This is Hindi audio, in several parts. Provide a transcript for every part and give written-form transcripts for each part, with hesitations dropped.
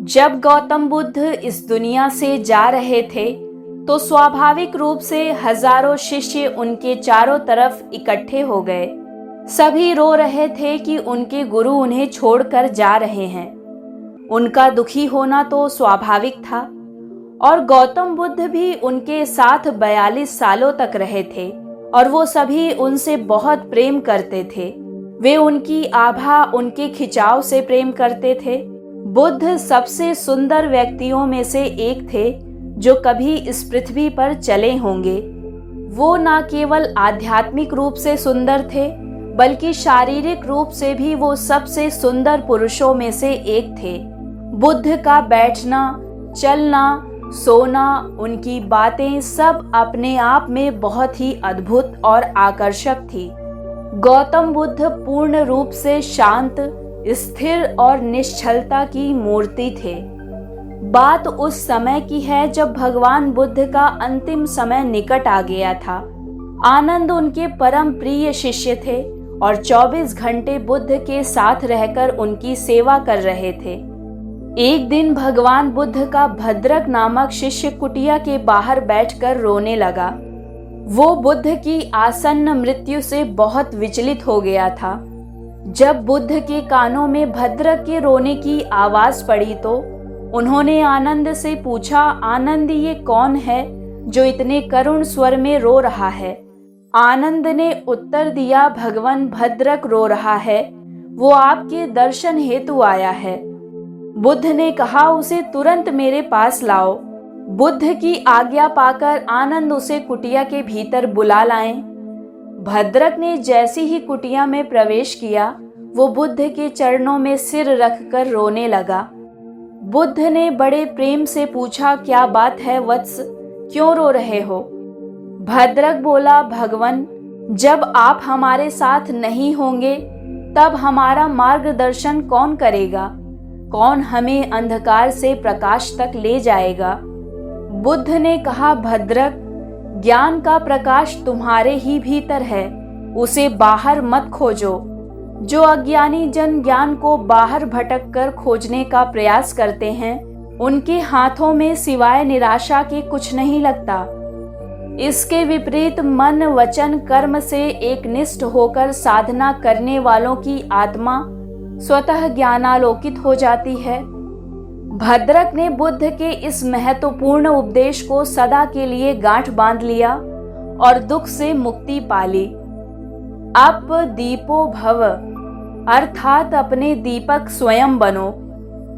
जब गौतम बुद्ध इस दुनिया से जा रहे थे तो स्वाभाविक रूप से हजारों शिष्य उनके चारों तरफ इकट्ठे हो गए। सभी रो रहे थे कि उनके गुरु उन्हें छोड़कर जा रहे हैं। उनका दुखी होना तो स्वाभाविक था और गौतम बुद्ध भी उनके साथ 42 सालों तक रहे थे और वो सभी उनसे बहुत प्रेम करते थे। वे उनकी आभा, उनके खिंचाव से प्रेम करते थे। बुद्ध सबसे सुंदर व्यक्तियों में से एक थे जो कभी इस पृथ्वी पर चले होंगे। वो न केवल आध्यात्मिक रूप से सुंदर थे बल्कि शारीरिक रूप से भी वो सबसे सुंदर पुरुषों में से एक थे। बुद्ध का बैठना, चलना, सोना, उनकी बातें सब अपने आप में बहुत ही अद्भुत और आकर्षक थी। गौतम बुद्ध पूर्ण रूप से शांत, स्थिर और निश्चलता की मूर्ति थे। बात उस समय की है जब भगवान बुद्ध का अंतिम समय निकट आ गया था। आनंद उनके परम प्रिय शिष्य थे और 24 घंटे बुद्ध के साथ रहकर उनकी सेवा कर रहे थे। एक दिन भगवान बुद्ध का भद्रक नामक शिष्य कुटिया के बाहर बैठकर रोने लगा। वो बुद्ध की आसन्न मृत्यु से बहुत विचलित हो गया था। जब बुद्ध के कानों में भद्रक के रोने की आवाज पड़ी तो उन्होंने आनंद से पूछा, आनंद, ये कौन है जो इतने करुण स्वर में रो रहा है? आनंद ने उत्तर दिया, भगवान भद्रक रो रहा है, वो आपके दर्शन हेतु आया है। बुद्ध ने कहा, उसे तुरंत मेरे पास लाओ। बुद्ध की आज्ञा पाकर आनंद उसे कुटिया के भीतर बुला लाए। भद्रक ने जैसे ही कुटिया में प्रवेश किया वो बुद्ध के चरणों में सिर रखकर रोने लगा। बुद्ध ने बड़े प्रेम से पूछा, क्या बात है वत्स, क्यों रो रहे हो? भद्रक बोला, भगवान, जब आप हमारे साथ नहीं होंगे तब हमारा मार्गदर्शन कौन करेगा? कौन हमें अंधकार से प्रकाश तक ले जाएगा? बुद्ध ने कहा, भद्रक, ज्ञान का प्रकाश तुम्हारे ही भीतर है, उसे बाहर मत खोजो। जो अज्ञानी जन ज्ञान को बाहर भटक कर खोजने का प्रयास करते हैं उनके हाथों में सिवाय निराशा के कुछ नहीं लगता। इसके विपरीत मन, वचन, कर्म से एकनिष्ठ होकर साधना करने वालों की आत्मा स्वतः ज्ञानालोकित हो जाती है। भद्रक ने बुद्ध के इस महत्वपूर्ण उपदेश को सदा के लिए गांठ बांध लिया और दुख से मुक्ति पाली। अप दीपो भव, अर्थात अपने दीपक स्वयं बनो,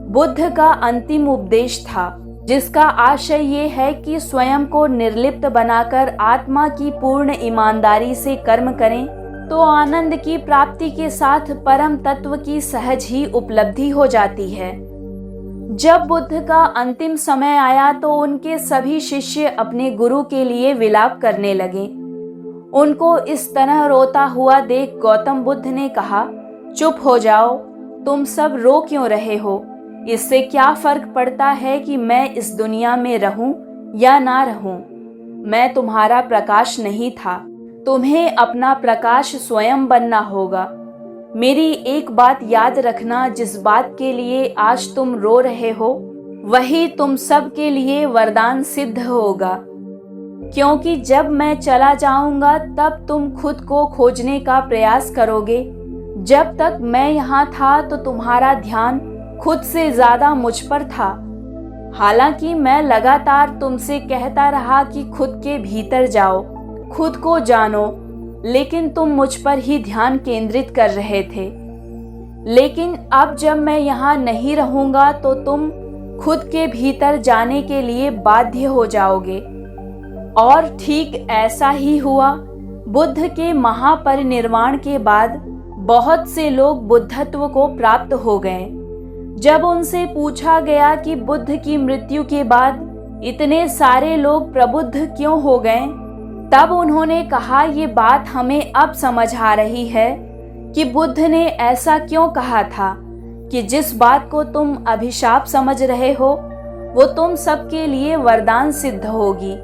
बुद्ध का अंतिम उपदेश था, जिसका आशय ये है कि स्वयं को निर्लिप्त बनाकर आत्मा की पूर्ण ईमानदारी से कर्म करें तो आनंद की प्राप्ति के साथ परम तत्व की सहज ही उपलब्धि हो जाती है। जब बुद्ध का अंतिम समय आया तो उनके सभी शिष्य अपने गुरु के लिए विलाप करने लगे। उनको इस तरह रोता हुआ देख गौतम बुद्ध ने कहा, चुप हो जाओ, तुम सब रो क्यों रहे हो? इससे क्या फर्क पड़ता है कि मैं इस दुनिया में रहूं या ना रहूं? मैं तुम्हारा प्रकाश नहीं था, तुम्हें अपना प्रकाश स्वयं बनना होगा। मेरी एक बात याद रखना, जिस बात के लिए आज तुम रो रहे हो वही तुम सब के लिए वरदान सिद्ध होगा, क्योंकि जब मैं चला जाऊंगा तब तुम खुद को खोजने का प्रयास करोगे। जब तक मैं यहाँ था तो तुम्हारा ध्यान खुद से ज्यादा मुझ पर था। हालांकि मैं लगातार तुमसे कहता रहा कि खुद के भीतर जाओ, खुद को जानो, लेकिन तुम मुझ पर ही ध्यान केंद्रित कर रहे थे। लेकिन अब जब मैं यहाँ नहीं रहूंगा तो तुम खुद के भीतर जाने के लिए बाध्य हो जाओगे। और ठीक ऐसा ही हुआ। बुद्ध के महापरिनिर्वाण के बाद बहुत से लोग बुद्धत्व को प्राप्त हो गए। जब उनसे पूछा गया कि बुद्ध की मृत्यु के बाद इतने सारे लोग प्रबुद्ध क्यों हो गए, तब उन्होंने कहा, ये बात हमें अब समझ आ रही है कि बुद्ध ने ऐसा क्यों कहा था कि जिस बात को तुम अभिशाप समझ रहे हो वो तुम सबके लिए वरदान सिद्ध होगी।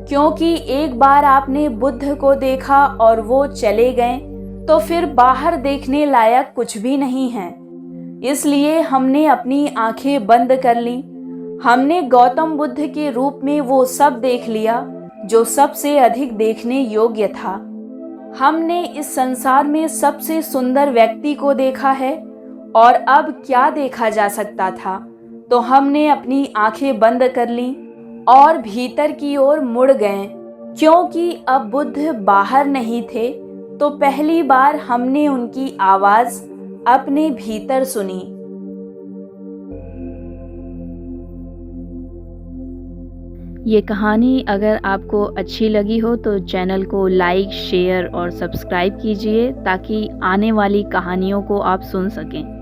क्योंकि एक बार आपने बुद्ध को देखा और वो चले गए तो फिर बाहर देखने लायक कुछ भी नहीं है। इसलिए हमने अपनी आंखें बंद कर ली। हमने गौतम बुद्ध के रूप में वो सब देख लिया जो सबसे अधिक देखने योग्य था। हमने इस संसार में सबसे सुंदर व्यक्ति को देखा है और अब क्या देखा जा सकता था। तो हमने अपनी आंखें बंद कर ली और भीतर की ओर मुड़ गए। क्योंकि अब बुद्ध बाहर नहीं थे, तो पहली बार हमने उनकी आवाज अपने भीतर सुनी। ये कहानी अगर आपको अच्छी लगी हो तो चैनल को लाइक, शेयर और सब्सक्राइब कीजिए ताकि आने वाली कहानियों को आप सुन सकें।